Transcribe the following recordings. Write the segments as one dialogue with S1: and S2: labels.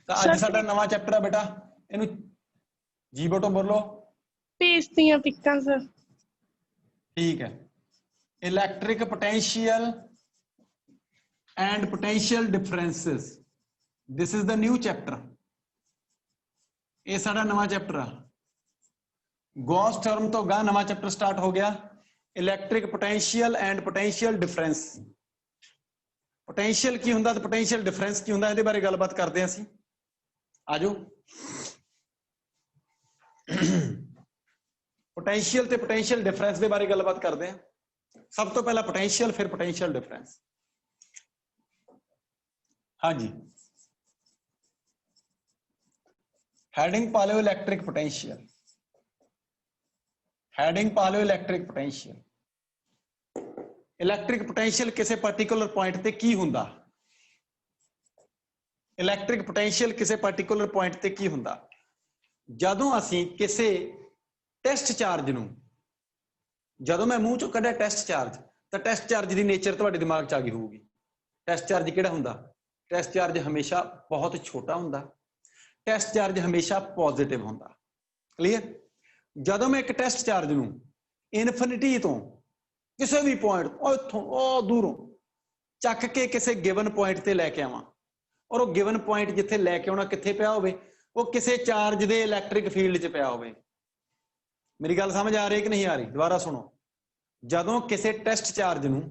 S1: तो अज साडा नवा चैप्टर है बेटा, इनू जी बटो बोलो।
S2: पेज दियां पिक्कां सर।
S1: ठीक है, electric potential and potential differences, this is the new chapter. ये साडा नवा चैप्टर आ, गॉस टर्म तो गा नवा चैप्टर स्टार्ट हो गया, electric potential and potential difference. Potential की हुंदा ते पोटेंशियल डिफरेंस की हुंदा, इहदे बारे गलबात करते हैं असीं। आजो पोटेंशियल ते पोटेंशियल डिफरेंस के बारे गलबात करते हैं। सब तो पहला पोटेंशियल, फिर पोटेंशियल डिफरेंस। हाँ जी, हेडिंग पा लो इलैक्ट्रिक पोटेंशियल, हेडिंग पा लो इलैक्ट्रिक पोटेंशियल। इलैक्ट्रिक पोटेंशियल किसी पर्टिकुलर पॉइंट ते की हुंदा, इलैक्ट्रिक पोटेंशियल किसी पर्टिकुलर पॉइंट ते की हुंदा जदों असीं किसी टेस्ट चार्ज नूं, जदों मैं मूँह चों कढिया टेस्ट चार्ज, तो टेस्ट चार्ज की नेचर तुहाडे दिमाग च आ गई होगी। टेस्ट चार्ज किहड़ा हुंदा? टेस्ट चार्ज हमेशा बहुत छोटा हुंदा, टेस्ट चार्ज हमेशा पॉजिटिव हुंदा। क्लीयर? जदों मैं एक टेस्ट चार्ज नूं इनफिनिटी तो किसी भी पॉइंट इत्थों दूरों चक के किसी गिवन पॉइंट ते लैके आवां, और वो गिवन पॉइंट जिथे लैके आउणा कित्थे पिया होवे, वो किसी चार्ज दे इलैक्ट्रिक फील्ड च पिया होवे। मेरी गल समझ आ रही कि नहीं आ रही? दोबारा सुनो, जदों किसी टेस्ट चार्ज नूं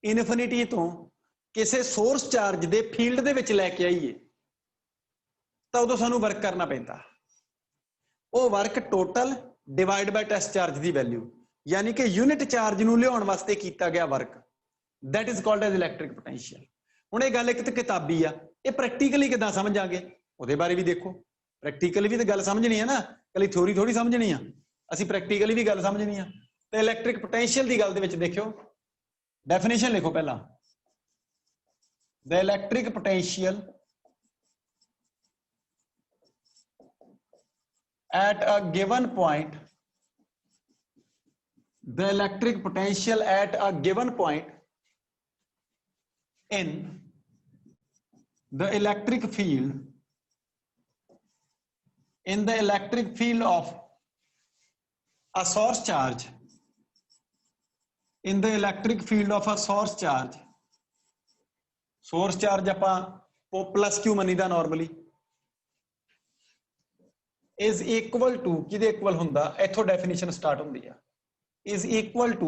S1: इनफिनिटी तो किसी सोर्स चार्ज दे फील्ड दे विच लैके आईए, तो उदों सानूं वर्क करना पैंदा। वो work total divide by test charge की वैल्यू, यानी कि यूनिट चार्ज नूं लियाउण वास्ते कीता गया work, that is called as electric potential. हुण ये गल एक तो किताबी आ, ये प्रैक्टिकली किदां समझांगे उहदे बारे भी देखो। प्रैक्टिकली भी तो गल समझनी है ना, कली थ्योरी थोड़ी समझनी आ, असीं प्रैक्टिकली भी गल समझनी आ। तो इलैक्ट्रिक पोटेंशियल की गल दे विच देखियो, डेफिनेशन लिखो पहला, the electric potential at a given point, the electric potential at a given point in the electric field, in the electric field of a source charge, in the electric field of a source charge, source charge ਆਪਾਂ plus Q मनीदा normally, is equal to किहदे equal हुंदा, इथों definition start हुंदी है, is equal to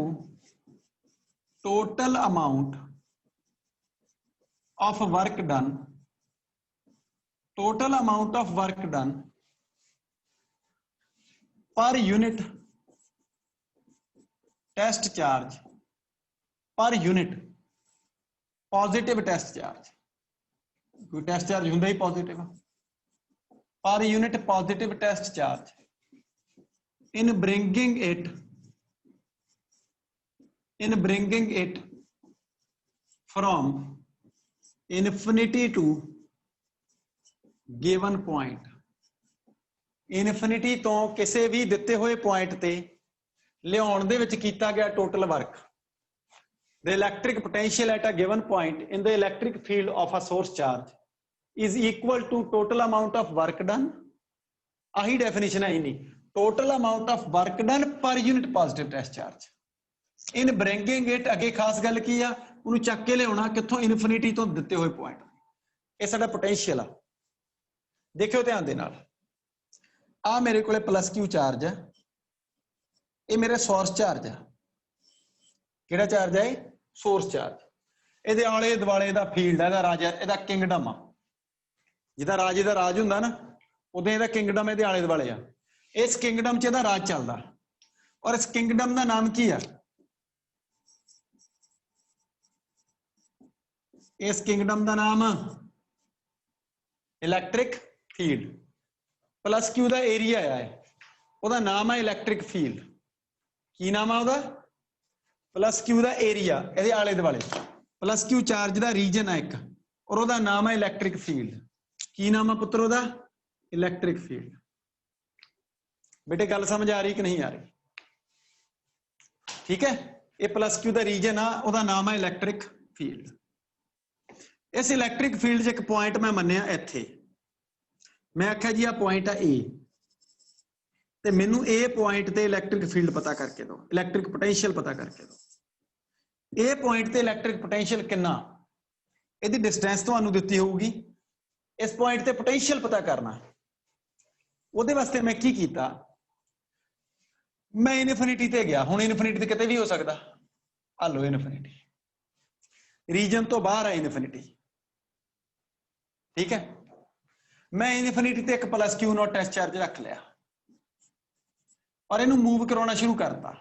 S1: total amount of work done, total amount of work done per unit test charge, per unit positive test charge, कोई test charge हुंदा ही positive, per unit positive test charge in bringing it from infinity to given point, infinity तो किसी भी दिते हुए point ते लियाउण दे विच कीता गया total work, the electric potential at a given point in the electric field of a source charge is equal to total amount of work done, आही definition है इनी, total amount of work done per unit positive test charge in bringing it, अगे खास गल की आ, उन्होंने चक के लियाउणा कित्थों, infinity तो दिते हुए पॉइंट। ये साडा पोटेंशियल आ, देखियो ध्यान दे नाल, आ मेरे कोले प्लस क्यू चार्ज है, ये मेरा सोर्स चार्ज है, किहड़ा चार्ज है? Source charge. इहदे आले दुआले दा फील्ड है, राजा इहदा किंगडम आ, जिदा राजे दा राज हुंदा ना, उदां इहदा किंगडम इहदे आले दुआले आ, इस किंगडम च इहदा राज चलदा, और इस किंगडम दा नाम की है? इस किंगडम दा नाम इलैक्ट्रिक फील्ड, प्लस क्यू दा एरिया है, उहदा नाम है इलैक्ट्रिक फील्ड। की नाम है उहदा? प्लस क्यू दा एरिया, इहदे आले दुआले प्लस क्यू चार्ज दा रीजन है एक, और उहदा नाम है इलैक्ट्रिक फील्ड। की नाम है पुत्र उहदा? Electric field. बेटे गल समझ आ रही कि नहीं आ रही? ठीक है, ये प्लस क्यू दा रीजन आ, उहदा नाम है इलैक्ट्रिक फील्ड। इस इलैक्ट्रिक फील्ड च एक पॉइंट मैं मन्निया इत्थे, मैं आख्या जी आ पॉइंट आ ए, ते मैनू ए पॉइंट ते इलैक्ट्रिक फील्ड पता करके दो, इलैक्ट्रिक पोटेंशियल पता करके दो। ए पॉइंट ते इलैक्ट्रिक पोटेंशियल कितना, इहदी डिस्टेंस तुहानू दित्ती होगी, इस पॉइंट ते पोटेंशियल पता करना। उहदे वास्ते मैं की कीता, मैं इनफिनिटी ते गया, हुण इनफिनिटी ते किते भी हो सकदा, आ लो इनफिनिटी, रीजन तो बाहर है इनफिनिटी, ठीक है। मैं इनफिनिटी ते एक plus Q naught test charge रख लिया और इनू मूव कराना शुरू करता।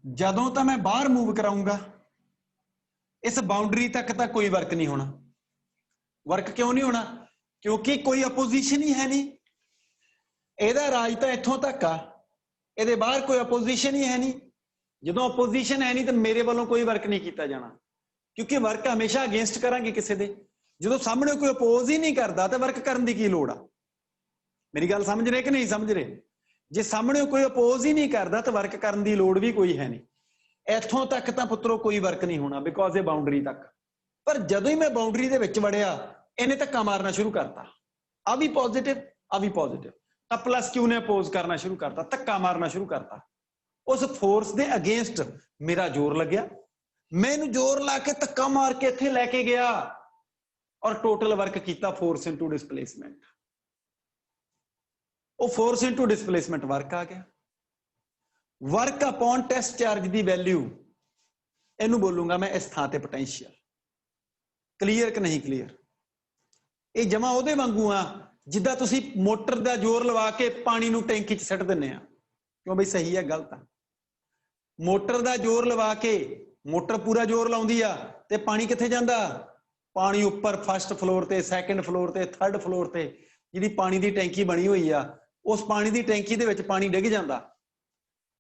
S1: जदों तो मैं बाहर मूव कराऊंगा इस बाउंड्री तक तो कोई वर्क नहीं होना। वर्क क्यों नहीं होना, क्योंकि कोई अपोजिशन ही है नहीं, एदा राज तो इत्थों तक आ, ਇਹਦੇ बाहर कोई अपोजिशन ही है नहीं। जो अपोजिशन है नहीं तो मेरे वालों कोई वर्क नहीं किया जाना, क्योंकि वर्क हमेशा अगेंस्ट करांगे किसी दे। जो सामने कोई अपोज ही नहीं करता तो वर्क करने की लोड़ आ। मेरी गल समझ रहे कि नहीं समझ रहे? जे सामने कोई अपोज ही नहीं करता तो वर्क करने की लोड़ भी कोई है नहीं। इथों तक तो पुत्रों कोई वर्क नहीं होना, बिकॉज ये बाउंड्री तक। पर जदों ही मैं बाउंड्री दे विच वड़िया, इन्हें धक्का मारना शुरू करता, आ भी पॉजिटिव आ भी पॉजिटिव, तब प्लस क्यू ने अपोज करना शुरू करता, धक्का मारना शुरू करता। उस फोर्स के अगेंस्ट मेरा जोर लग्या, मैनू जोर ला के धक्का मार के इत्थे लैके गया और टोटल वर्क किया फोर्स इंटू डिस्प्लेसमेंट। वो फोर्स इंटू डिस्प्लेसमेंट वर्क आ गया। वर्क अपॉन टेस्ट चार्ज की वैल्यू इनू बोलूंगा मैं इस थां ते पोटेंशियल। क्लीयर कि नहीं क्लीयर? ये जमा उहदे वांगू आ जिद्दां तुसीं मोटर का जोर लवा के पानी नू टैंकी च सट दिंदे आ। क्यों बई सही है गलत आ? मोटर का जोर लवा के, मोटर पूरा जोर लाउंदी आ ते पानी कित्थे जांदा? पानी उपर फर्स्ट फ्लोर ते, सैकेंड फ्लोर ते, थर्ड फ्लोर ते जिहड़ी पानी की टैंकी बनी हुई आ, उस पानी की टैंकी दे विच पानी डिग जांदा।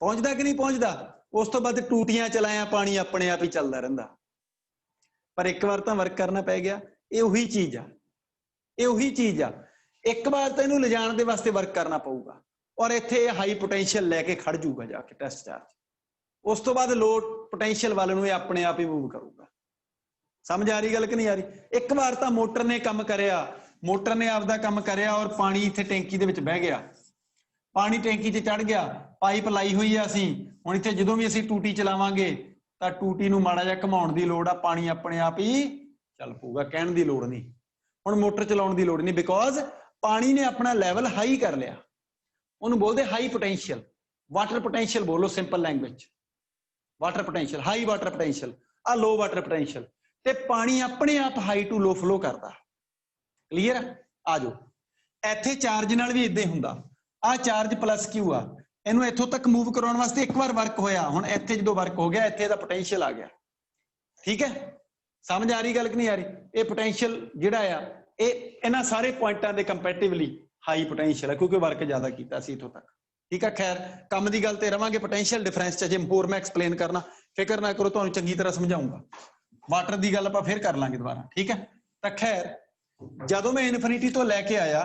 S1: पहुंचदा कि नहीं पहुंचदा? उस तो बाद टूटियां चलाया पानी अपने आप ही चलता रहिंदा। पर एक बार तो वर्क करना पै गया। ये उही चीज आ, ये उही चीज आ। एक बार तो इनू ले जाने दे वास्ते वर्क करना पऊगा और इत्थे हाई पोटेंशियल लैके खड़ जूगा जाके टेस्ट चार्ज। उस तो बाद लो पोटेंशियल वाले नू अपने आप ही मूव करूगा। समझ आ रही गल कि नहीं आ रही? एक बार तो मोटर ने काम करया, मोटर ने आपदा काम करया और पानी इत्थे टैंकी दे विच बह गया, पानी टैंकी च चढ़ गया, पाइप लाई हुई है असीं। हुण इत्थे जदों भी असीं टूटी चलावांगे तां टूटी नूं माड़ा जिहा घुमाउण दी लोड़ आ, पानी अपने आप ही चल पऊगा, कहण दी लोड़ नहीं। हुण मोटर चलाउण दी लोड़ नहीं, बिकॉज पानी ने अपना लैवल हाई कर लिया। उन्होंने बोलते हाई पोटेंशियल, वाटर पोटेंशियल बोलो simple language. Water potential, high water potential, आ लो वाटर पोटेंशियल, ते पानी अपने आप हाई टू लो फ्लो करता। क्लीयर? आ जाओ, इत्थे चार्ज नाल भी इदां ही हुंदा। आ चार्ज प्लस क्यू आ, इनू इत्थों तक मूव कराउण वास्ते एक बार वर्क होया, हुण इत्थे जदों वर्क हो गया इत्थे दा पोटेंशियल आ गया। ठीक है? समझ आ रही गल कि नहीं आ रही? ये पोटेंशियल जिहड़ा आ ये इन्हां सारे पॉइंटां दे कंपैरेटिवली हाई पोटेंशियल है, क्योंकि वर्क ज्यादा कीता सी इत्थों तक। ठीक है? खैर काम की गल ते रवांगे, पोटेंशियल डिफरेंस च जे होर मैं एक्सप्लेन करना, फिक्र ना करो, तुहानूं चंगी तरह समझाऊंगा। वाटर की गल आपां फिर कर लांगे दोबारा। ठीक है? तो खैर जदों मैं इनफिनिटी तो लैके आया,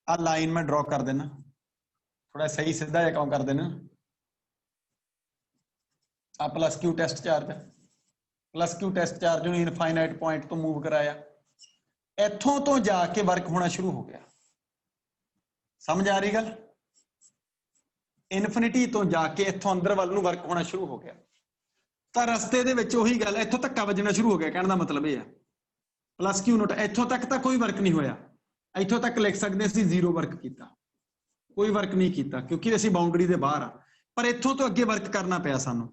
S1: आ लाइन मैं ड्रॉ कर देना, थोड़ा सही सीधा जिहा काम कर देना। आ plus Q test charge, plus Q test charge नूं इनफाइनाइट पॉइंट तो मूव कराया, इत्थों तो जाके वर्क होना शुरू हो गया। समझ आ रही गल? इनफिनिटी तो जाके इत्थों अंदर वाल नूं वर्क होना शुरू हो गया। तो रस्ते दे विच उही गल, इत्थों धक्का वजना शुरू हो गया। कहने का मतलब यह है प्लस क्यू नोट, इत्थों तक तो कोई वर्क नहीं होया, इत्थों तक लिख सकते असीं जीरो वर्क किया, कोई वर्क नहीं किया, क्योंकि असीं बाउंड्री दे बाहर आ। पर इत्थों तो अगे वर्क करना पिया सानूं।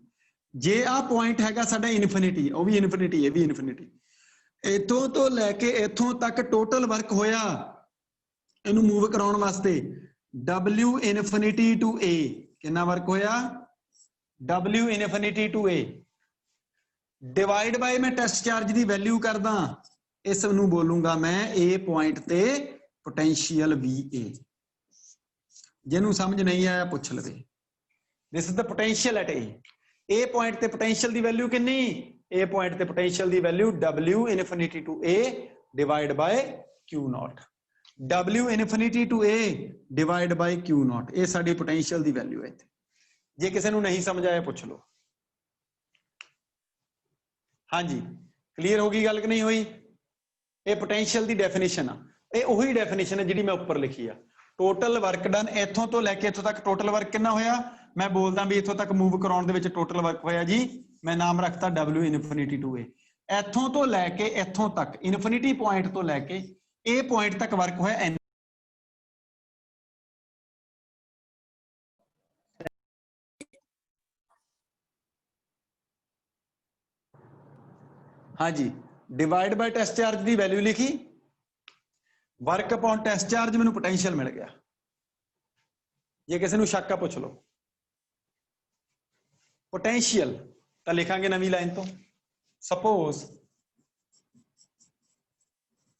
S1: जे आ पॉइंट हैगा साडा इनफिनिटी, वो भी इनफिनिटी, ये भी इनफिनिटी, इत्थों तो लैके इत्थों तक टोटल वर्क होया इनू मूव कराउण वास्ते W इनफिनिटी टू A, कितना वर्क होया? W infinity to A divide by मैं टेस्ट चार्ज की वैल्यू करदा, इस नू बोलूंगा मैं A पॉइंट ते पोटेंशियल VA। जिन्हों समझ नहीं आया पुछ लवे। This is the potential at A point ते पोटेंशियल की वैल्यू कितनी? A पॉइंट ते पोटेंशियल की value W infinity to A divide by Q naught. W infinity to A divide by Q not, ये साडी पोटेंशियल की वैल्यू है। जे किसी को नहीं समझ आया पुछ लो। हाँ जी क्लीयर होगी गल कि नहीं हुई? ये पोटेंशियल की डेफिनेशन आ, ये वही डेफिनेशन है जी मैं उपर लिखी आ। टोटल वर्क डन इथों तो लैके इथों तक टोटल वर्क कितना होया, मैं बोलदा भी इथों तक मूव कराउण दे विच टोटल वर्क होया जी, मैं नाम रखता W इनफिनिटी टू ए। इथों तो लैके इथों तक इनफिनिटी पॉइंट तो लैके ए पॉइंट तक वर्क होया एन। हाँ जी, डिवाइड बाय टेस्ट चार्ज की वैल्यू लिखी, वर्क अपॉन टेस्ट चार्ज, मैनू पोटेंशियल मिल गया। जे किसी को शक आ पूछ लो। पोटेंशियल तो लिखांगे नवी लाइन तो, suppose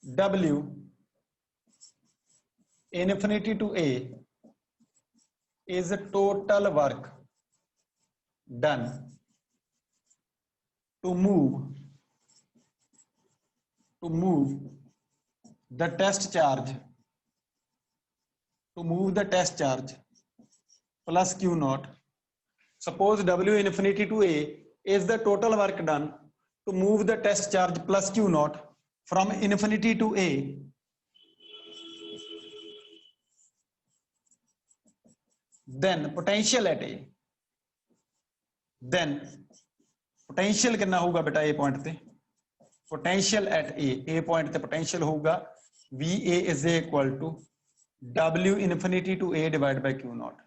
S1: W infinity to A is total work done to move the test charge plus Q naught. Suppose W infinity to A is the total work done to move the test charge plus Q naught from infinity to A then potential at A, then potential कितना होगा बेटा A point पे, potential at A point पे potential होगा VA is equal to W infinity to A divided by Q naught।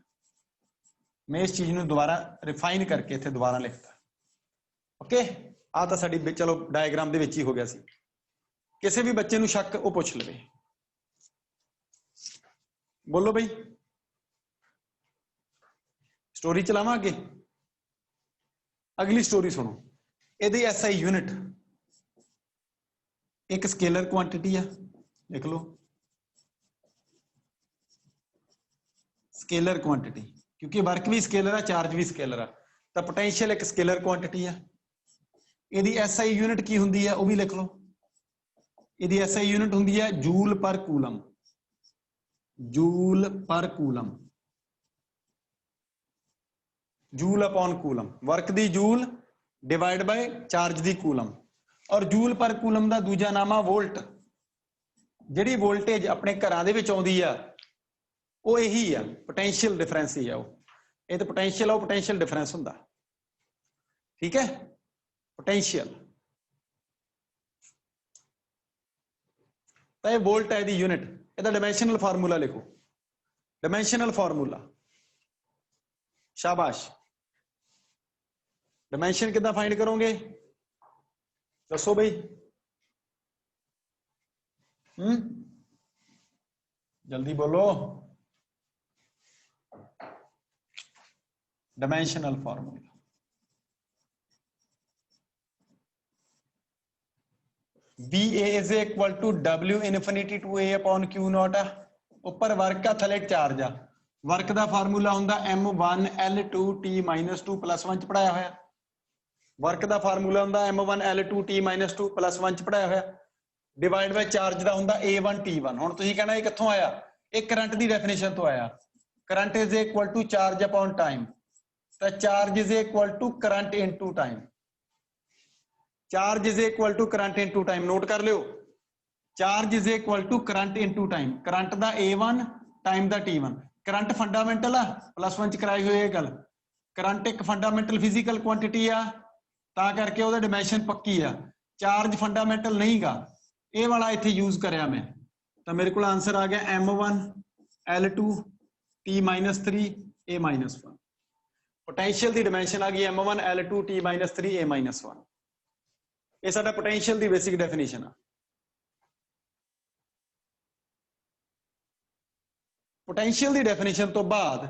S1: मैं इस चीज ਨੂੰ दोबारा रिफाइन करके इथे दोबारा लिखता। ओके, आ ਤਾਂ ਸਾਡੀ चलो डायग्राम ਦੇ ਵਿੱਚ ਹੀ ਹੋ ਗਿਆ ਸੀ। ਕਿਸੇ ਵੀ ਬੱਚੇ ਨੂੰ ਸ਼ੱਕ ਉਹ ਪੁੱਛ ਲਵੇ, बोलो भाई। स्टोरी चलावा अगे, अगली स्टोरी सुनो। यदि SI यूनिट एक स्केलर क्वांटिटी है, लिख लो स्केलर क्वांटिटी, क्योंकि वर्क भी स्केलर है चार्ज भी स्केलर है, तो पोटेंशियल एक स्केलर क्वांटिटी है। यदि SI यूनिट की होंगी है वह भी लिख लो, यदि SI यूनिट होंगी है जूल पर कूलम, जूल पर coulomb, joule upon coulomb, work the joule divide by charge the coulomb. और जूल पर कूलम का दूजा नाम आ वोल्ट। जिहड़ी वोल्टेज अपने घरां दे विच आउंदी आ वो यही आ, पोटेंशियल डिफरेंस ही आ। ये तो पोटेंशियल आ, पोटेंशियल डिफरेंस हुंदा, ठीक है। पोटेंशियल तो ये वोल्ट है दी यूनिट, ਇਹਦਾ डायमेंशनल फार्मूला लिखो, डायमेंशनल फार्मूला, शाबाश। डायमेंशन कितना फाइंड करोगे दसो भाई, जल्दी बोलो। Dimensional formula VA is equal to W infinity to A upon Q naught है, ऊपर वर्क का थले चार्ज आ। वर्क का फार्मूला होंदा M1 L2 T minus 2 plus 1 च पढ़ाया होया। वर्क का फार्मूला होंदा M1 L2 T minus 2 plus 1 च पढ़ाया होया, डिवाइड बाय चार्ज का होंदा A1 T1। हुण तुसीं कहना ये कित्थों आया, ये करंट की डेफिनेशन तो आया। Current is equal to charge upon time, तो charge is equal to current into time, charge is equal to current into time. Note कर लियो, charge is equal to current into time, current दा A1 time दा T1। Current fundamental आ, plus 1 च कराई हुई है गल। करंट एक फंडामेंटल फिजिकल क्वांटिटी आ, ता करके ਉਹਦਾ डायमेंशन पक्की आ। चार्ज फंडामेंटल नहीं गा, ये वाला इत्थे यूज करया मैं, तो मेरे को आंसर आ गया M1 L2 T minus 3 A minus 1। Potential की डायमेंशन आ गई M1 L2 T minus 3 A minus 1। ये साडा पोटेंशियल की बेसिक डेफिनेशन है। पोटेंशियल की डेफिनेशन तो बाद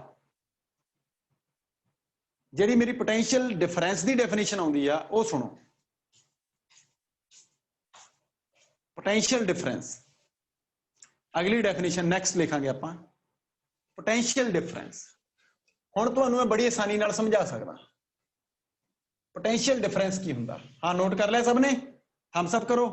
S1: जिहड़ी मेरी पोटेंशियल डिफरेंस की डेफिनेशन आउंदी आ वो सुनो। पोटेंशियल डिफरेंस अगली डेफिनेशन नैक्सट लिखांगे आपां। पोटेंशियल डिफरेंस हुण तुहानूं मैं बड़ी आसानी नाल समझा सकदा। पोटेंशियल डिफरेंस की हुंदा, हाँ नोट कर लिया सबने, हम सब करो।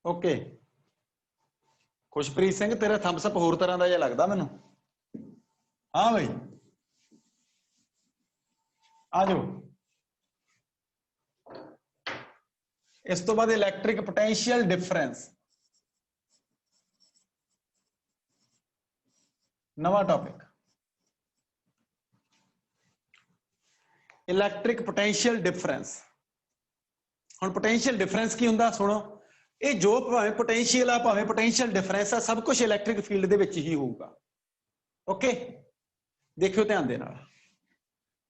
S1: ओके, खुशप्रीत सिंह तेरा थम्स अप होर तरह का जिहा लगदा मैनूं। हाँ भाई आ जाओ। इस तो बाद इलैक्ट्रिक पोटेंशियल डिफरेंस, नवा टॉपिक इलैक्ट्रिक पोटेंशियल डिफरेंस। हुण पोटेंशियल डिफरेंस की हुंदा सुनो, ये जो भावें पोटेंशियल आ भावें पोटेंशियल डिफरेंस आ, सब कुछ इलैक्ट्रिक फील्ड दे विच ही होऊगा। ओके देखियो ध्यान दे नाल।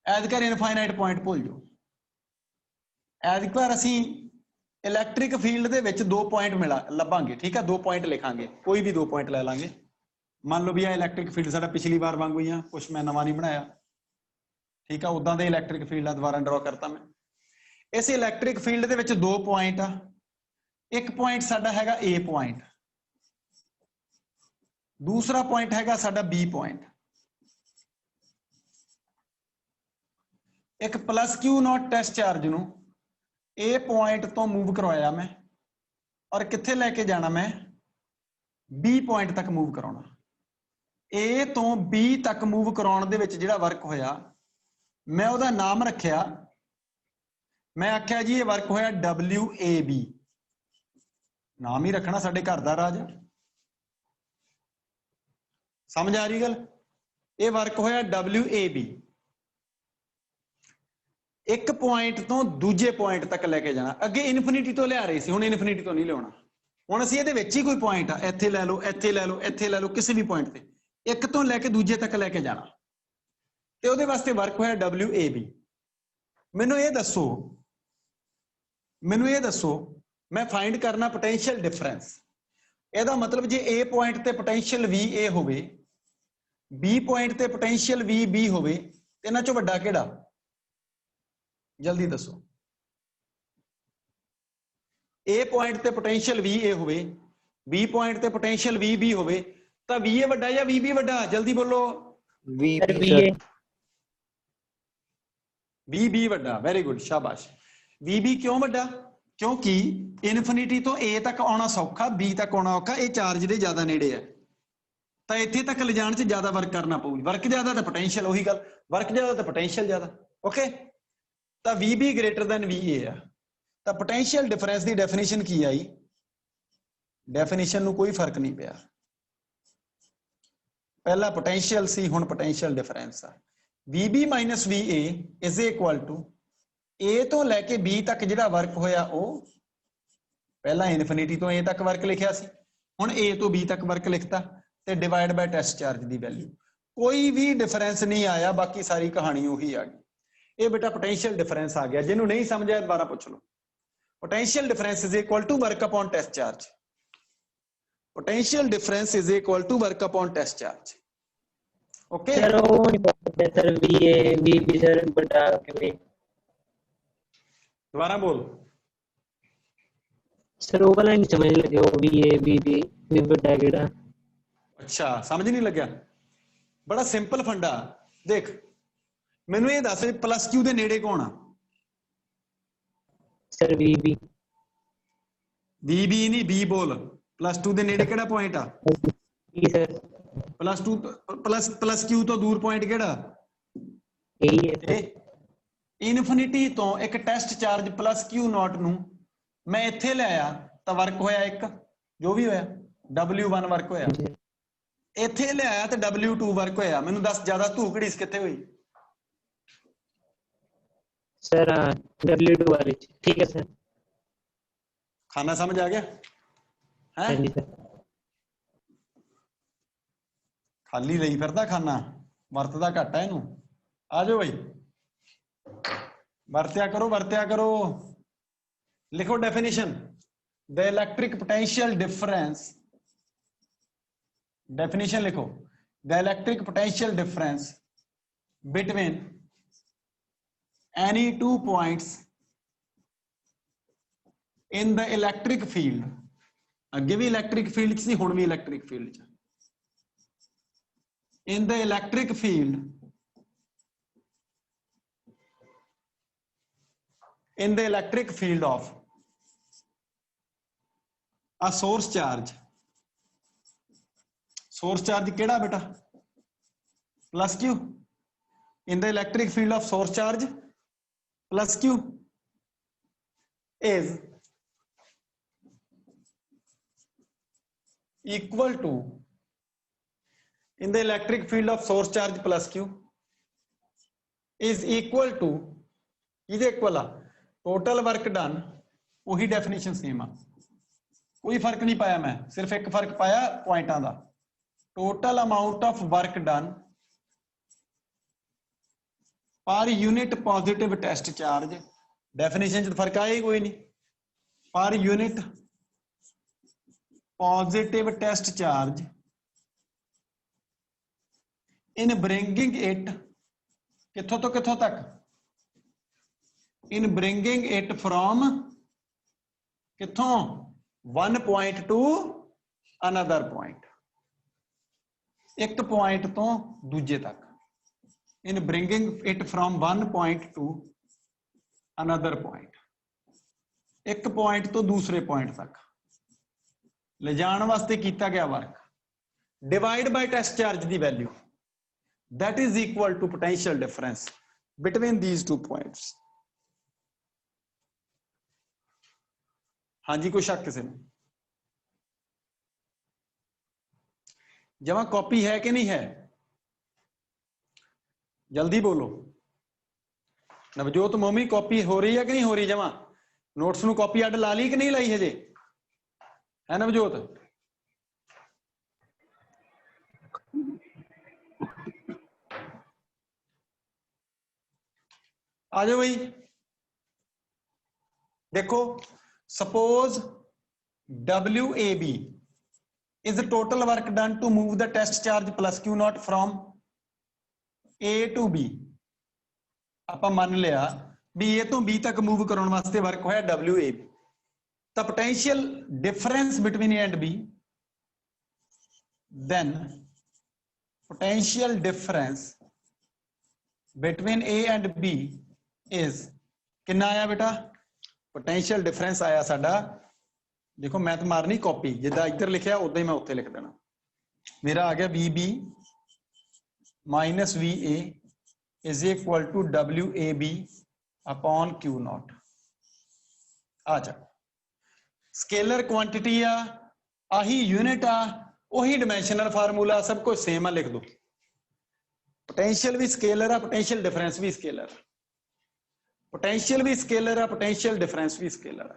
S1: एज कर इनफाइनाइट पॉइंट भूल जाओ। एज पर असी इलैक्ट्रिक फील्ड दे विच दो पॉइंट मिला लभांगे, ठीक है, दो पॉइंट लिखांगे, कोई भी दो पॉइंट ले लांगे। मान लो भी आ इलैक्ट्रिक फील्ड साडा पिछली बार वांगू ही आ, कुछ मैं नवा नहीं बनाया, ठीक है, उदां दे इलैक्ट्रिक फील्ड दोबारा ड्रॉ करता मैं। इस इलैक्ट्रिक फील्ड दे विच दो पॉइंट आ, एक पॉइंट साडा हैगा ए पॉइंट, दूसरा पॉइंट हैगा साडा बी पॉइंट। एक plus Q naught test charge नूं ए पॉइंट तो मूव करवाया मैं, और कित्थे लेके जाना मैं, बी पॉइंट तक मूव कराउणा। ए तो बी तक मूव कराउण दे विच जिहड़ा वर्क होया, मैं उहदा नाम रखिया, मैं आख्या जी ये वर्क होया WAB, नाम ही रखना साडे घर दा राज। समझ आ रही गल? ये वर्क होया WAB, एक पॉइंट तो दूजे पॉइंट तक लेके जाना। अगे इनफिनिटी तो लिया रही सी, हुण इनफिनिटी तो नहीं लियाउणा। हुण असीं इहदे विच ही कोई पॉइंट आ, इत्थे लै लो, इत्थे लै लो, इत्थे लै लो, किसी भी पॉइंट ते एक तो लैके दूजे तक लैके जाना, ते उहदे वास्ते वर्क होया WAB। मैनूं ये दसो मैं फाइंड करना पोटेंशियल डिफरेंस। ਇਹਦਾ मतलब जे A पॉइंट ते पोटेंशियल VA होवे, B पॉइंट ते पोटेंशियल VB होवे, ते इन्हां चों वड्डा किहड़ा? जल्दी दसो। A पॉइंट ते पोटेंशियल VA होवे, B पॉइंट ते पोटेंशियल VB होवे, तां VA वड्डा या VB वड्डा? जल्दी बोलो। VB वड्डा, वेरी गुड, शाबाश। VB क्यों वड्डा? क्योंकि इनफिनिटी तो A तक आना सौखा, B तक आना औखा, ये चार्ज दे ज्यादा नेड़े है, तो इत्थे तक ले जाण च ज्यादा वर्क करना पਊ। वर्क ज्यादा तो पोटेंशियल, ਉਹੀ ਗੱਲ, वर्क ज्यादा तो पोटेंशियल ज्यादा। ओके, तो VB ग्रेटर दैन VA है, तो पोटेंशियल डिफरेंस की डेफिनेशन की आई? डेफिनेशन नूं कोई फर्क नहीं पिया, पहला पोटेंशियल सी, हुण पोटेंशियल डिफरेंस आ। VB minus VA is equal to A तो लैके B तक जिहड़ा वर्क होया, वो पहला इनफिनिटी तो A तक वर्क लिखिया सी, हुण A तो B तक वर्क लिखता, ते डिवाइड बाय टेस्ट चार्ज की वैल्यू। कोई भी डिफरेंस नहीं आया, बाकी सारी कहानी उही आ गई। ये बेटा पोटेंशियल डिफरेंस आ गया, जिन्हों नहीं समझा दोबारा पूछ लो। Potential difference is equal to work upon test charge. Potential difference is equal to work upon test charge. Okay
S3: sir वो नहीं पता सर, VB सर बड़ा के
S1: दोबारा बोल।
S3: सर वो वाला नहीं समझ लगे, वो VB बड़ा केड़ा?
S1: अच्छा समझ नहीं लग्या? बड़ा सिंपल फंडा देख, मैनू ये दस प्लस क्यू दे नेड़े कौन आ?
S3: सर VB
S1: नहीं, बी बोल। प्लस टू दे नेड़े केड़ा पॉइंट आ?
S3: Sir
S1: plus two plus Q तो दूर पॉइंट केड़ा?
S3: यही है।
S1: इनफिनिटी तो एक test charge plus Q not नू मैं इत्थे ले आया, तो वर्क होया एक, जो भी होया W1 वर्क होया, इत्थे ले आया तो W2 वर्क होया। मैनू दस ज्यादा धूकड़ी कित्थे हुई?
S3: सर W2 वाले, ठीक है सर।
S1: खाना समझ आ गया है? खाली लई फिरदा खाना, वरतदा घट है इनू। आ जाओ भाई, वरत्या करो। लिखो definition, the electric potential difference, definition लिखो, the electric potential difference between any two points in the electric field, अगे भी इलैक्ट्रिक फील्ड सी, हुण भी इलैक्ट्रिक फील्ड च, in the electric field, in the electric field of a source charge source charge केड़ा बेटा plus Q in the electric field of source charge plus Q is equal to in the electric field of source charge plus q is equal to इहदे equal आ total work done वही definition same आ कोई फर्क नहीं पाया मैं सिर्फ एक फर्क पाया पॉइंटां दा total amount of work done per unit positive test charge definition च फर्क आया ही कोई नहीं per unit positive test charge in bringing it किथों तो किथों तक in bringing it from किथों one point to another point एक point तो दूजे तक in bringing it from one point to another point एक point तो दूसरे point तक ले जाने वास्ते कीता गया work divide by test charge दी value that is equal to potential difference between these two points. हाँ जी कोई शक किसी में? जमा कॉपी है कि नहीं है? जल्दी बोलो। नवजोत मोमी कॉपी हो रही है कि नहीं हो रही? जमा नोट्स नू कॉपी अड ला ली कि नहीं लाई हजे? है नवजोत? आ जाओ भाई। देखो suppose WAB is the total work done to move the test charge plus Q naught from A to B। ਆਪਾਂ ਮੰਨ ਲਿਆ भी A तो B तक मूव करने वास्ते वर्क होया WAB। The potential difference between A and B, then potential difference between A and B is कितना आया बेटा? Potential difference आया साडा, देखो मैं तो मारनी कॉपी जिदा इधर लिखा उदा ही मैं उत्थे लिख देना। मेरा आ गया VB minus VA is equal to WAB upon Q not. आ जा स्केलर क्वांटिटी आ आही यूनिट आ वही डिमेंशनल फार्मूला सब कुछ सेम आ लिख दो। पोटेंशियल भी स्केलर आ पोटेंशियल डिफरेंस भी स्केलर, पोटेंशियल भी स्केलर आ पोटेंशियल डिफरेंस भी स्केलर आ।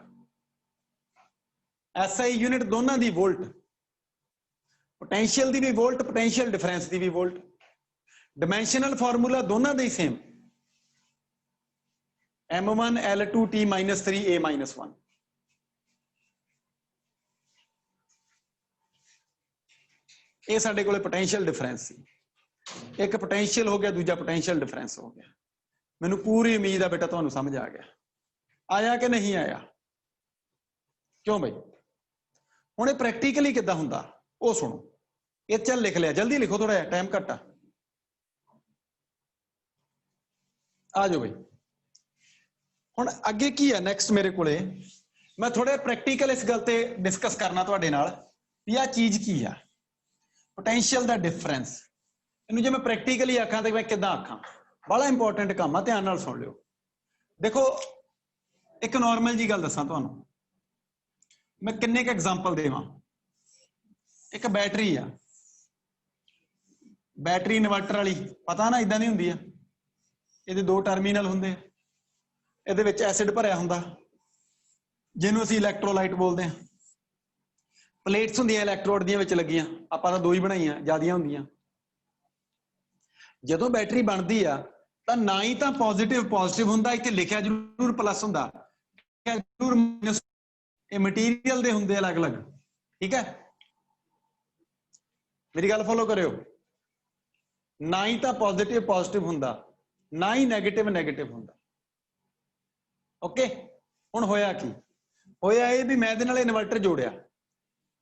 S1: SI यूनिट दोनों दी वोल्ट, पोटेंशियल दी भी वोल्ट पोटेंशियल डिफरेंस दी भी वोल्ट, डिमेंशनल फार्मूला दोनों दा ही same M1 L2 T minus 3 A minus 1। ये साडे कोले पोटेंशियल डिफरेंस सी, एक पोटेंशियल हो गया दूजा पोटेंशियल डिफरेंस हो गया। मैनू पूरी उम्मीद है बेटा तुहानू समझ आ गया। आया कि नहीं आया? क्यों भाई? हुणे प्रैक्टिकली किद्दां हुंदा वो सुनो। ये चल लिख लिया, जल्दी लिखो थोड़ा टाइम घट आ। आ जाओ भाई। हुण अगे की है नेक्स्ट मेरे कोले, मैं थोड़े प्रैक्टिकल इस गल ते डिस्कस करना तुहाडे नाल भी आ चीज की है पोटेंशियल दा डिफरेंस। इनू जे मैं प्रैक्टिकली आखां ते मैं किद्दां आखां? बड़ा इंपॉर्टेंट काम है, ध्यान नाल सुन लियो। देखो एक नॉर्मल जी गल दसां तुहानू, मैं किन्ने क एग्जांपल देवां। एक बैटरी आ, बैटरी इन्वर्टर वाली पता ना इदां दी हुंदी आ, इहदे दो टर्मिनल हुंदे, इहदे विच एसिड भरिया हुंदा जिहनूं असीं इलैक्ट्रोलाइट बोलदे हां। प्लेट्स हुंदियां इलैक्ट्रोड दियां विच लगियां, आपां तां दो ही बनाईयां, ज्यादियां हुंदियां। जदों बैटरी बनदी आ तां ना ही तां पॉजिटिव हुंदा, इत्थे लिखिया जरूर प्लस हुंदा, जरूर माइनस, ये मटीरियल दे हुंदे अलग अलग। ठीक है, मेरी गल फॉलो करियो। ना ही तां पॉजिटिव हुंदा, ना ही नेगेटिव हुंदा। ओके, हुण होया की? होया ये भी मैं इहदे नाल इन्वर्टर जोड़िया।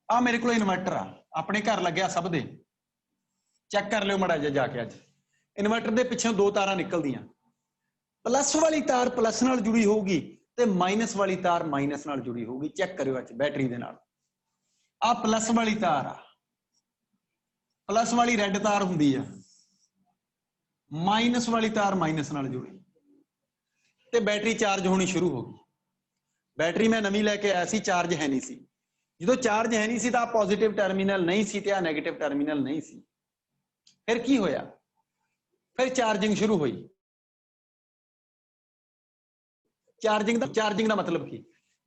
S1: आ मेरे को इन्वर्टर आ, अपने घर लग्या सब दे, चेक कर लियो माड़ा जिहा जाके। अज इन्वर्टर दे पिछों दो तारां निकलदियां, प्लस वाली तार प्लस नाल जुड़ी होगी ते माइनस वाली तार माइनस नाल जुड़ी होगी। चेक करियो अज बैटरी दे नाल, आ प्लस वाली तार आ, प्लस वाली रेड तार हुंदी आ, माइनस वाली तार माइनस नाल जुड़ी ते बैटरी चार्ज होनी शुरू हो गई। बैटरी मैं नवी लैके आया सी, चार्ज है नहीं सी। जो चार्ज है नहीं सी तो पॉजिटिव टर्मिनल नहीं सी ते नैगेटिव टर्मिनल नहीं सी। फिर की होया, फिर चार्जिंग शुरू हुई। चार्जिंग दा मतलब की,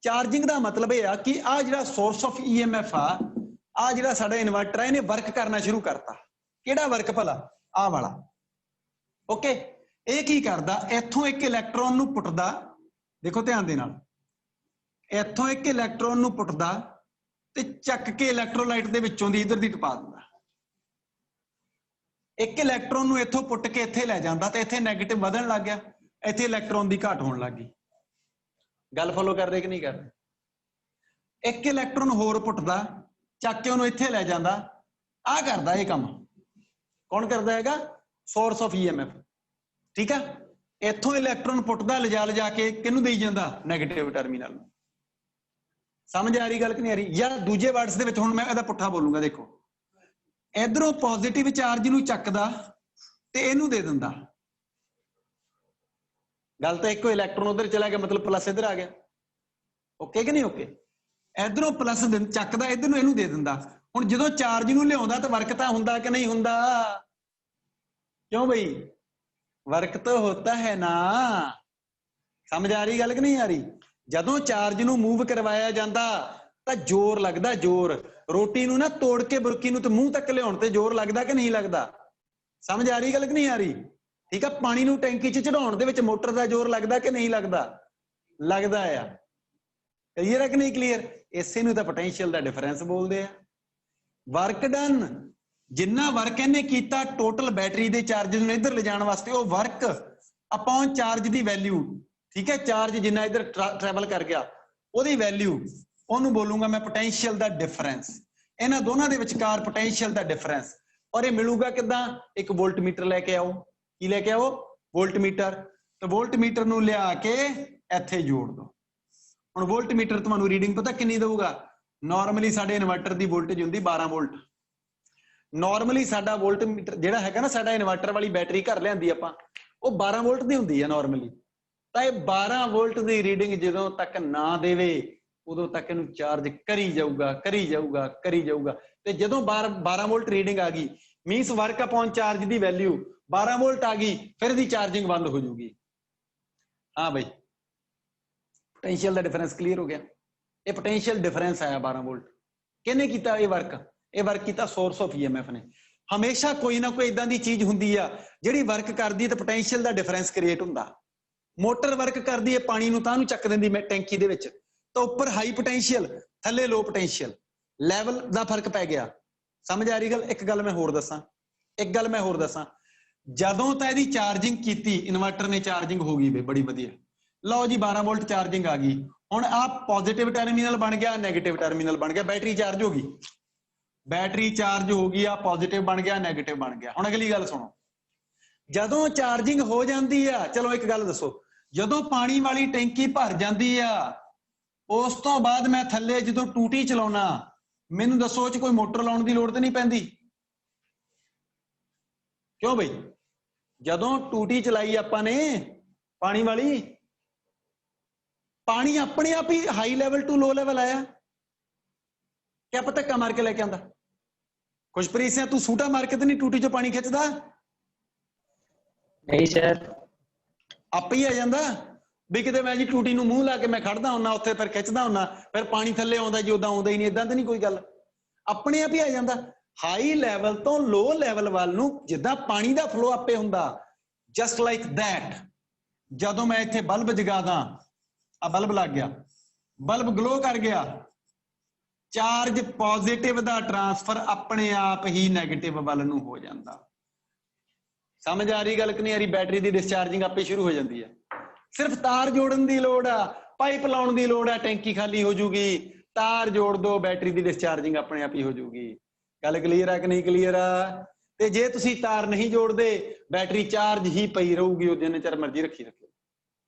S1: चार्जिंग का मतलब यह कि आ जिहड़ा सोर्स ऑफ EMF आ जिहड़ा साडा इन्वर्टर है इन्हें वर्क करना शुरू करता। किहड़ा वर्क भला? आ वाला। ओके, ये की करदा, इथों एक इलैक्ट्रॉन नूं पुटदा, देखो ध्यान दे नाल, इथों एक इलैक्ट्रॉन नूं पुटदा ते चक के इलैक्ट्रोलाइट दे विचों दी इधर दी टपा दिंदा। एक इलैक्ट्रॉन नूं इथों पुट के इत्थे लै जांदा ते इत्थे नैगेटिव वधण लग गया, इत्थे इलैक्ट्रॉन दी घाट होण लग गई। गल फॉलो कर रहे कि नहीं कर रहे? एक इलैक्ट्रॉन होर पुटदा, चक के उहनूं इत्थे लै जांदा, आ करदा ये काम। कौन करदा हैगा? Source of EMF। ठीक है, इथों इलैक्ट्रॉन पुटदा लिजा के किहनूं देई जांदा? Negative terminal. समझ आ रही गल कि नहीं आ रही? या दूजे वर्ड्स दे विच हुण मैं इहदा पुट्ठा बोलूंगा, देखो इधरों पॉजिटिव चार्ज नूं चकदा ते इहनूं दे दिंदा। गल तो एक, इलैक्ट्रॉन उधर चला गया मतलब प्लस इधर आ गया। ओके कि नहीं ओके? इधरों प्लस चकदा, इधर नूं इहनूं दे दिंदा। हुण जदों चार्ज नूं लिआउंदा तो वर्क तां हुंदा कि नहीं हुंदा? क्यों बई? वर्क तो होता है ना। समझ आ रही गल कि नहीं आ रही? जदों चार्ज नूं मूव करवाया जांदा तां जोर लगदा, जोर। रोटी नूं ना तोड़ के बुरकी नूं ते मूंह तक लिआउण ते जोर लगदा कि नहीं लगदा? समझ आ रही गल कि नहीं आ रही? ठीक है, पानी नूं टैंकी च चढ़ाउण दे विच मोटर दा जोर लगदा कि नहीं लगदा? लगदा आ। क्लीयर है कि नहीं क्लीयर? इसे नूं तां पोटेंशियल दा डिफरेंस बोलदे आ। वर्क डन, जिन्ना वर्क इहने कीता टोटल बैटरी दे चार्जेस नूं इधर ले जाण वास्ते, वो वर्क अपॉन चार्ज दी वैल्यू। ठीक है, चार्ज जिन्ना इधर ट्रैवल कर गया ਉਹਦੀ वैल्यू, ਉਹਨੂੰ बोलूंगा मैं पोटेंशियल दा डिफरेंस। इन्हां दोनों दे विचकार पोटेंशियल दा डिफरेंस। और ये मिलूगा किदां? एक वोल्टमीटर लेके आओ। की लेके आओ? वोल्टमीटर। तो वोल्टमीटर नूं लिया के इत्थे जोड़ दो। हुण वोल्टमीटर तुहानूं रीडिंग पता कितनी देऊगा? नॉर्मली साडे इन्वर्टर दी वोल्टेज हुंदी 12 वोल्ट। नॉर्मली साडा वोल्टमीटर जिहड़ा हैगा ना, साडा इन्वर्टर वाली बैटरी घर लिआंदी आपां, ਉਹ 12 वोल्ट ਦੀ ਹੁੰਦੀ ਹੈ नॉर्मली। ਤਾਂ ਇਹ 12 वोल्ट ਦੀ ਰੀਡਿੰਗ ਜਦੋਂ ਤੱਕ ਨਾ ਦੇਵੇ ਉਦੋਂ ਤੱਕ ਇਹਨੂੰ ਚਾਰਜ ਕਰੀ ਜਾਊਗਾ, ਕਰੀ ਜਾਊਗਾ, ਕਰੀ ਜਾਊਗਾ। ਤੇ ਜਦੋਂ 12 ਵੋਲਟ ਰੀਡਿੰਗ ਆ ਗਈ ਮੀਨਸ ਵਰਕ ਅਪਨ ਚਾਰਜ ਦੀ ਵੈਲਿਊ 12 ਵੋਲਟ ਆ ਗਈ, ਫਿਰ ਦੀ ਚਾਰजिंग ਬੰਦ ਹੋ ਜੂਗੀ। हाँ भाई, पोटेंशियल ਦਾ डिफरेंस क्लीयर हो गया। ये पोटेंशियल डिफरेंस आया 12 वोल्ट। किहने कीता ये वर्क? ये वर्क कीता सोर्स ऑफ EMF ने। हमेशा कोई ना कोई इदां दी चीज हुंदी आ जिहड़ी वर्क करदी ते पोटेंशियल दा डिफरेंस क्रिएट हुंदा। मोटर वर्क करदी है पानी नूं तां नूं चक दिंदी टैंकी दे विच, तो उपर हाई पोटेंशियल थल्ले लो पोटेंशियल, लैवल दा फर्क पै गया। समझ आ रही गल? एक गल मैं होर दसां, एक गल मैं होर दसां, ਜਦੋਂ ਤਾਂ ਇਹਦੀ ਚਾਰजिंग ਕੀਤੀ ਇਨਵਰਟਰ ਨੇ, ਚਾਰजिंग ਹੋ ਗਈ ਵੇ ਬੜੀ ਵਧੀਆ। ਲਓ ਜੀ 12 ਵੋਲਟ ਚਾਰजिंग ਆ ਗਈ। ਹੁਣ ਆ ਪੋਜ਼ਿਟਿਵ ਟਰਮੀਨਲ ਬਣ ਗਿਆ, ਨੈਗੇਟਿਵ ਟਰਮੀਨਲ ਬਣ ਗਿਆ, बैटरी चार्ज हो गई, बैटरी चार्ज हो गई, आ पॉजिटिव बन गया, नैगेटिव बन गया। हुण अगली गल सुणो, ਜਦੋਂ ਚਾਰजिंग ਹੋ ਜਾਂਦੀ ਆ, ਚਲੋ ਇੱਕ ਗੱਲ ਦੱਸੋ, ਜਦੋਂ ਪਾਣੀ ਵਾਲੀ ਟੈਂਕੀ ਭਰ ਜਾਂਦੀ ਆ ਉਸ ਤੋਂ ਬਾਅਦ ਮੈਂ ਥੱਲੇ ਜਦੋਂ ਟੂਟੀ ਚਲਾਉਣਾ, ਮੈਨੂੰ ਦੱਸੋ ਉਹ ਚ ਕੋਈ ਮੋਟਰ ਲਾਉਣ ਦੀ ਲੋੜ ਤੇ ਨਹੀਂ ਪੈਂਦੀ? क्यों बई? जदों टूटी चलाई आपां ने पानी वाली, पानी अपने आप ही high level to low level आया। क्या पता धक्का मार के लेके आंदा? खुशप्रीत सिंह तू सूटा मार के तो नहीं टूटी चो पानी खिंचदा?
S3: नहीं सर,
S1: आप ही आ जांदा भी किते मैं जी टूटी नूं मूंह ला के मैं खड़दा हुन्ना उत्थे, फिर खिंचदा हुन्ना, फिर पानी थल्ले आउंदा जी, उदां आउंदा ही नहीं। इदां तो नहीं कोई गल, अपने आप ही आ जांदा। हाई लैवल तो लो लैवल वाल नूं जिद्दां पानी दा फ्लो आपे हुंदा, जस्ट लाइक दैट जदों मैं इत्थे बल्ब जगा दा, आ बल्ब लग गया, बल्ब ग्लो कर गया, चार्ज पॉजिटिव दा ट्रांसफर अपने आप ही नैगेटिव वाल नूं हो जांदा। समझ आ रही गल कि नहीं आ रही? बैटरी दी डिस्चार्जिंग आपे शुरू हो जाती है। सिर्फ तार जोड़न दी लोड़ आ, पाइप लाउण दी लोड़ आ, टैंकी खाली हो जूगी, तार जोड़ दो, बैटरी दी डिस्चार्जिंग अपने आप ही हो जूगी। गल क्लीयर है कि नहीं क्लीयर आ? ते जे तुसी तार नहीं जोड़ते बैटरी चार्ज ही पई रहूगी, जिन्ने चਿਰ मर्जी रखी रखो।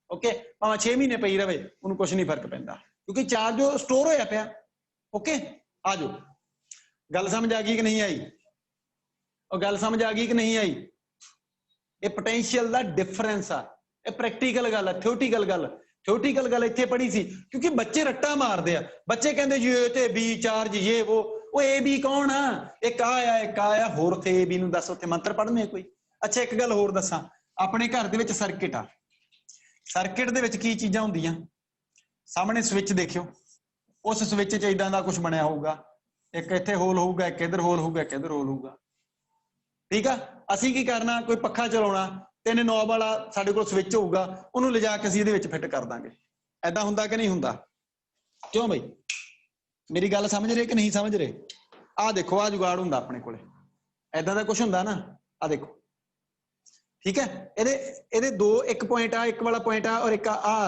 S1: ओके, भावें 6 महीने पई रहे उन्होंने कुछ नहीं फर्क पैंदा, क्योंकि चार्ज स्टोर होया पिया। ओके, आ जाओ, गल समझ आ गई कि नहीं आई? ਉਹ ਗੱਲ ਸਮਝ ਆ ਗਈ ਕਿ ਨਹੀਂ ਆਈ? ਇਹ ਪੋਟੈਂਸ਼ੀਅਲ ਦਾ ਡਿਫਰੈਂਸ ਆ, ਇਹ ਪ੍ਰੈਕਟੀਕਲ ਗੱਲ ਆ, ਥਿਓਰੀਟੀਕਲ ਗੱਲ ਇੱਥੇ ਪੜ੍ਹੀ ਸੀ। ਕਿਉਂਕਿ ਬੱਚੇ ਰੱਟਾ ਮਾਰਦੇ ਆ, ਬੱਚੇ ਕਹਿੰਦੇ ਜੀ ਇਹ ਤੇ ਬੀ ਚਾਰਜ ਇਹ ਉਹ ਏ ਬੀ ਕੌਣ ਆ? ਇੱਕ ਆ ਹੋਰ ਉੱਥੇ ਏ ਬੀ ਨੂੰ ਦੱਸ, ਉੱਥੇ ਮੰਤਰ ਪੜ੍ਹਨੇ ਕੋਈ? ਅੱਛਾ ਇੱਕ ਗੱਲ ਹੋਰ ਦੱਸਾਂ, ਆਪਣੇ ਘਰ ਦੇ ਵਿੱਚ ਸਰਕਿਟ ਆ, ਸਰਕਿਟ ਦੇ ਵਿੱਚ ਕੀ ਚੀਜ਼ਾਂ ਹੁੰਦੀਆਂ? ਸਾਹਮਣੇ ਸਵਿਚ ਦੇਖਿਓ, ਉਸ ਸਵਿਚ 'ਚ ਇਦਾਂ ਦਾ ਕੁਝ ਬਣਿਆ ਹੋਊਗਾ, ਇੱਕ ਇੱਥੇ ਹੋਲ ਹੋਊਗਾ, ਇੱਕ ਇੱਧਰ ਹੋਲ ਹੋਊਗਾ, ਇੱਕ ਇੱਧਰ ਹੋਲ ਹੋਊਗਾ, ਠੀਕ ਆ? ਅਸੀਂ ਕੀ ਕਰਨਾ, ਕੋਈ ਪੱਖਾ ਚਲਾਉਣਾ, 3 ਨੌਬ ਵਾਲਾ ਸਾਡੇ ਕੋਲ ਸਵਿਚ ਹੋਊਗਾ, ਉਹਨੂੰ ਲਿਜਾ ਕੇ ਅਸੀਂ ਇਹਦੇ ਵਿੱਚ ਫਿੱਟ ਕਰ ਦਾਂਗੇ। ਏਦਾਂ ਹੁੰਦਾ ਕਿ ਨਹੀਂ ਹੁੰਦਾ? ਕਿਉਂ ਬਈ, ਮੇਰੀ ਗੱਲ ਸਮਝ ਰਹੇ ਕਿ ਨਹੀਂ ਸਮਝ ਰਹੇ? ਆਹ ਦੇਖੋ, ਆਹ ਜੁਗਾੜ ਹੁੰਦਾ ਆਪਣੇ ਕੋਲੇ, ਏਦਾਂ ਦਾ ਕੁਝ ਹੁੰਦਾ ਨਾ, ਆਹ ਦੇਖੋ, ਠੀਕ ਹੈ? ਇਹਦੇ ਦੋ, ਇੱਕ ਪੁਆਇੰਟ ਆ, ਇੱਕ ਵਾਲਾ ਪੁਆਇੰਟ ਆ, ਔਰ ਇੱਕ ਆ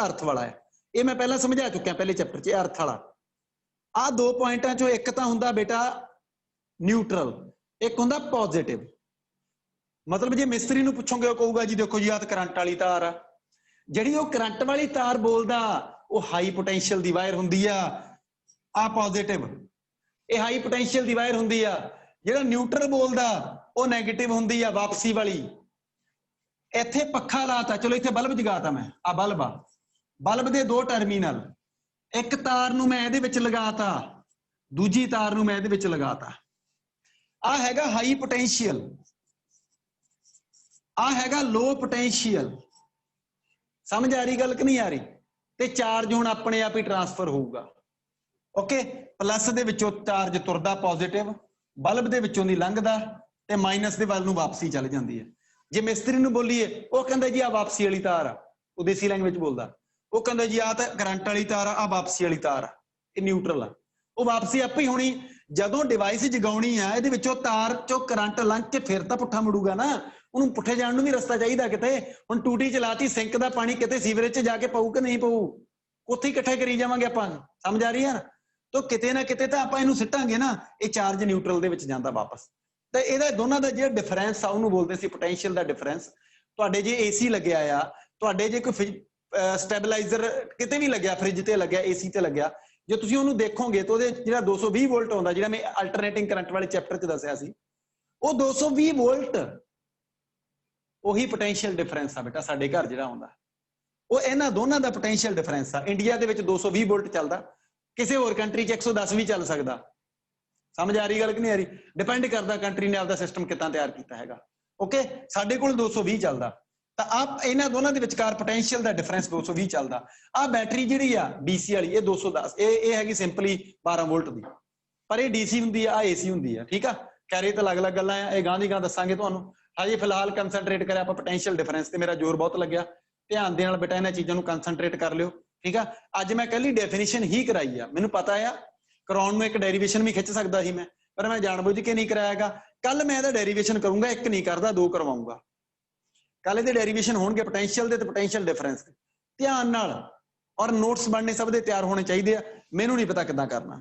S1: ਅਰਥ ਵਾਲਾ ਹੈ। ਇਹ ਮੈਂ ਪਹਿਲਾਂ ਸਮਝਾ ਚੁੱਕਿਆ ਪਹਿਲੇ ਚੈਪਟਰ 'ਚ, ਅਰਥ ਵਾਲਾ। ਆਹ 2 ਪੁਆਇੰਟਾਂ ਚੋਂ ਇੱਕ ਤਾਂ ਹੁੰਦਾ ਬੇਟਾ ਨਿਊਟਰਲ, ਇੱਕ ਹੁੰਦਾ ਪੋਜ਼ਿਟਿਵ। ਮਤਲਬ ਜੇ ਮਿਸਤਰੀ ਨੂੰ ਪੁੱਛੋਗੇ ਉਹ ਕਹੂਗਾ ਜੀ ਦੇਖੋ ਜੀ ਆਹ ਤਾਂ ਕਰੰਟ ਵਾਲੀ ਤਾਰ ਆ। ਜਿਹੜੀ ਉਹ ਕਰੰਟ ਵਾਲੀ ਤਾਰ ਬੋਲਦਾ ਉਹ ਹਾਈ ਪੋਟੈਂਸ਼ੀਅਲ ਦੀ ਵਾਇਰ ਹੁੰਦੀ ਆ, ਆ ਪੋਜ਼ਿਟਿਵ, ਇਹ ਹਾਈ ਪੋਟੈਂਸ਼ੀਅਲ ਦੀ ਵਾਇਰ ਹੁੰਦੀ ਆ। ਜਿਹੜਾ ਨਿਊਟਰਲ ਬੋਲਦਾ ਉਹ ਨੈਗੇਟਿਵ ਹੁੰਦੀ ਆ, ਵਾਪਸੀ ਵਾਲੀ। ਇੱਥੇ ਪੱਖਾ ਲਾਤਾ, ਚਲੋ ਇੱਥੇ ਬਲਬ ਜਗਾਤਾ ਮੈਂ, ਆ ਬਲਬ ਆ, ਬਲਬ ਦੇ 2 ਟਰਮੀਨਲ, ਇੱਕ ਤਾਰ ਨੂੰ ਮੈਂ ਇਹਦੇ ਵਿੱਚ ਲਗਾਤਾ, ਦੂਜੀ ਤਾਰ ਨੂੰ ਮੈਂ ਇਹਦੇ ਵਿੱਚ ਲਗਾਤਾ। ਆ ਹੈਗਾ ਹਾਈ ਪੋਟੈਂਸ਼ੀਅਲ, ਆ ਹੈਗਾ ਲੋ ਪੋਟੈਂਸ਼ੀਅਲ। ਸਮਝ ਆ ਰਹੀ ਗੱਲ ਕਿ ਨਹੀਂ ਆ ਰਹੀ? ਤੇ ਚਾਰਜ ਹੁਣ ਆਪਣੇ ਆਪ ਹੀ ਟ੍ਰਾਂਸਫਰ ਹੋਊਗਾ। ਓਕੇ, ਪਲੱਸ ਦੇ ਵਿੱਚੋਂ ਚਾਰਜ ਤੁਰਦਾ ਪੋਜ਼ਿਟਿਵ, ਬਲਬ ਦੇ ਵਿੱਚੋਂ ਦੀ ਲੰਘਦਾ ਤੇ ਮਾਈਨਸ ਦੇ ਵੱਲ ਨੂੰ ਵਾਪਸੀ ਚੱਲ ਜਾਂਦੀ ਹੈ। ਜੇ ਮਿਸਤਰੀ ਨੂੰ ਬੋਲੀਏ ਉਹ ਕਹਿੰਦਾ ਜੀ ਆ ਵਾਪਸੀ ਵਾਲੀ ਤਾਰ ਆ, ਉਹ ਦੇਸੀ ਲੈਂਗੁਏਜ ਬੋਲਦਾ, ਉਹ ਕਹਿੰਦਾ ਜੀ ਆ ਤਾਂ ਕਰੰਟ ਵਾਲੀ ਤਾਰ ਆ, ਆ ਵਾਪਸੀ ਵਾਲੀ ਤਾਰ ਆ, ਇਹ ਨਿਊਟਰਲ ਆ। ਉਹ ਵਾਪਸੀ ਆਪੇ ਹੀ ਹੋਣੀ, ਜਦੋਂ ਡਿਵਾਈਸ ਜਗਾਉਣੀ ਆ ਇਹਦੇ ਵਿੱਚੋਂ ਤਾਰ ਚੋਂ ਕਰੰਟ ਲੰਘ ਕੇ ਫਿਰ ਤਾਂ ਪੁੱਠਾ ਮੁੜੂਗਾ ਨਾ, ਉਹਨੂੰ ਪੁੱਠੇ ਜਾਣ ਨੂੰ ਵੀ ਰਸਤਾ ਚਾਹੀਦਾ ਕਿਤੇ। ਹੁਣ ਟੂਟੀ ਚਲਾਤੀ, ਸਿੰਕ ਦਾ ਪਾਣੀ ਕਿਤੇ ਸੀਵਰੇਜ 'ਚ ਜਾ ਕੇ ਪਊ ਕਿ ਨਹੀਂ ਪਊ? ਉੱਥੇ ਇਕੱਠੇ ਕਰੀ ਜਾਵਾਂਗੇ ਆਪਾਂ, ਸਮਝ ਆ ਰਹੀ ਹੈ? ਤਾਂ ਕਿਤੇ ਨਾ ਕਿਤੇ ਤਾਂ ਆਪਾਂ ਇਹਨੂੰ ਸਿੱਟਾਂਗੇ ਨਾ, ਇਹ ਚਾਰਜ ਨਿਊਟਰਲ ਦੇ ਵਿੱਚ ਜਾਂਦਾ ਵਾਪਸ। ਤੇ ਇਹਦਾ ਦੋਨਾਂ ਦਾ ਜਿਹੜਾ ਡਿਫਰੈਂਸ ਆ ਉਹਨੂੰ ਬੋਲਦੇ ਸੀ ਪੋਟੈਂਸ਼ੀਅਲ ਦਾ ਡਿਫਰੈਂਸ। ਤੁਹਾਡੇ ਜੇ ਏਸੀ ਲੱਗਿਆ ਆ, ਤੁਹਾਡੇ ਜੇ ਕੋਈ ਸਟੈਬਲਾਈਜ਼ਰ ਕਿਤੇ ਵੀ ਲੱਗਿਆ, ਫ੍ਰਿਜ ਤੇ ਲੱਗਿਆ, ਏਸੀ ਤੇ ਲੱਗਿਆ, ਜੇ ਤੁਸੀਂ ਉਹਨੂੰ ਦੇਖੋਗੇ ਤਾਂ ਉਹਦੇ ਜਿਹੜਾ 220 ਵੋਲਟ ਆਉਂਦਾ, ਜਿਹੜਾ ਮੈਂ ਅਲਟਰਨੇਟਿੰਗ ਕਰੰਟ ਵਾਲੇ ਚੈਪਟਰ 'ਚ ਦੱਸਿਆ ਸੀ, ਉਹ 220 ਵੋਲਟ ਉਹੀ ਪੋਟੈਂਸ਼ੀਅਲ ਡਿਫਰੈਂਸ ਆ ਬੇਟਾ ਸਾਡੇ ਘਰ ਜਿਹੜਾ ਆਉਂਦਾ, ਉਹ ਇਹਨਾਂ ਦੋਨਾਂ ਦਾ ਪੋਟੈਂਸ਼ੀਅਲ ਡਿਫਰੈਂਸ ਆ। ਇੰਡੀਆ ਦੇ ਵਿੱਚ 220 ਵੋਲਟ ਚੱਲਦਾ, ਕਿਸੇ ਹੋਰ ਕੰਟਰੀ 'ਚ 110 ਵੀ ਚੱਲ ਸਕਦਾ। ਸਮਝ ਆ ਰਹੀ ਗੱਲ ਕਿ ਨਹੀਂ ਆ ਰਹੀ? ਡਿਪੈਂਡ ਕਰਦਾ ਕੰਟਰੀ ਨੇ ਆਪਦਾ ਸਿਸਟਮ ਕਿੱਦਾਂ ਤਿਆਰ ਕੀਤਾ ਹੈਗਾ। ਓਕੇ, ਸਾਡੇ ਕੋਲ 220 ਚੱਲਦਾ, ਤਾਂ ਆਪ ਇਹਨਾਂ ਦੋਨਾਂ ਦੇ ਵਿਚਕਾਰ ਪੋਟੈਂਸ਼ੀਅਲ ਦਾ ਡਿਫਰੈਂਸ 220 ਚੱਲਦਾ। ਆ ਬੈਟਰੀ ਜਿਹੜੀ ਆ ਡੀਸੀ ਵਾਲੀ, ਇਹ 210, ਇਹ ਹੈਗੀ ਸਿੰਪਲੀ 12 ਵੋਲਟ ਦੀ, ਪਰ ਇਹ ਡੀਸੀ ਹੁੰਦੀ ਆ, ਏਸੀ ਹੁੰਦੀ ਆ, ਠੀਕ ਆ? ਕੈਰੇ ਤਾਂ ਅਲੱਗ-ਅਲੱਗ ਗੱਲਾਂ ਆ, ਇਹ ਗਾਂ ਦੀ ਗਾਂ ਦੱਸਾਂਗੇ ਤੁਹਾਨੂੰ। ਹਜੇ ਫਿਲਹਾਲ ਕੰਸੈਂਟਰੇਟ ਕਰਿਆ ਆਪਾਂ ਪੋਟੈਂਸ਼ੀਅਲ ਡਿਫਰੈਂਸ ਤੇ, ਮੇਰਾ ਜ਼ੋਰ ਬਹੁਤ ਲੱਗਿਆ। ਧਿਆਨ ਦੇ ਨਾਲ ਬੇਟਾ ਇਹਨਾਂ ਚੀਜ਼ਾਂ ਨੂੰ ਕੰਸੈਂਟਰੇਟ ਕਰ ਲਿਓ, ਠੀਕ ਆ? ਅੱਜ ਮੈਂ ਕੱਲੀ ਡੈਫੀਨੇਸ਼ਨ ਹੀ ਕਰਾਈ ਆ, ਮੈਨੂੰ ਪਤਾ ਆ ਕਰਾਉਣ ਨੂੰ ਇੱਕ ਡੈਰੀਵੇਸ਼ਨ ਵੀ ਖਿੱਚ ਸਕਦਾ ਸੀ ਮੈਂ, ਪਰ ਮੈਂ ਜਾਣਬੁੱਝ ਕੇ ਨਹੀਂ ਕਰਾਇਆਗਾ। ਕੱਲ ਮੈਂ ਇਹਦਾ ਡੈਰੀਵੇਸ਼ਨ ਕਰੂੰਗਾ, ਇੱਕ ਨਹੀਂ ਕਰਦਾ, 2 ਕਰਵਾਉਂਗਾ। ਕੱਲ ਇਹਦੇ ਡੈਰੀਵੇਸ਼ਨ ਹੋਣਗੇ ਪੋਟੈਂਸ਼ੀਅਲ ਦੇ ਤੇ ਪੋਟੈਂਸ਼ੀਅਲ ਡਿਫਰੈਂਸ ਦੇ, ਧਿਆਨ ਨਾਲ। ਔਰ ਨੋਟਸ ਬਣਨੇ ਸਭ ਦੇ ਤਿਆਰ ਹੋਣੇ ਚਾਹੀਦੇ ਆ, ਮੈਨੂੰ ਨਹੀਂ ਪਤਾ ਕਿੱਦਾਂ ਕਰਨਾ।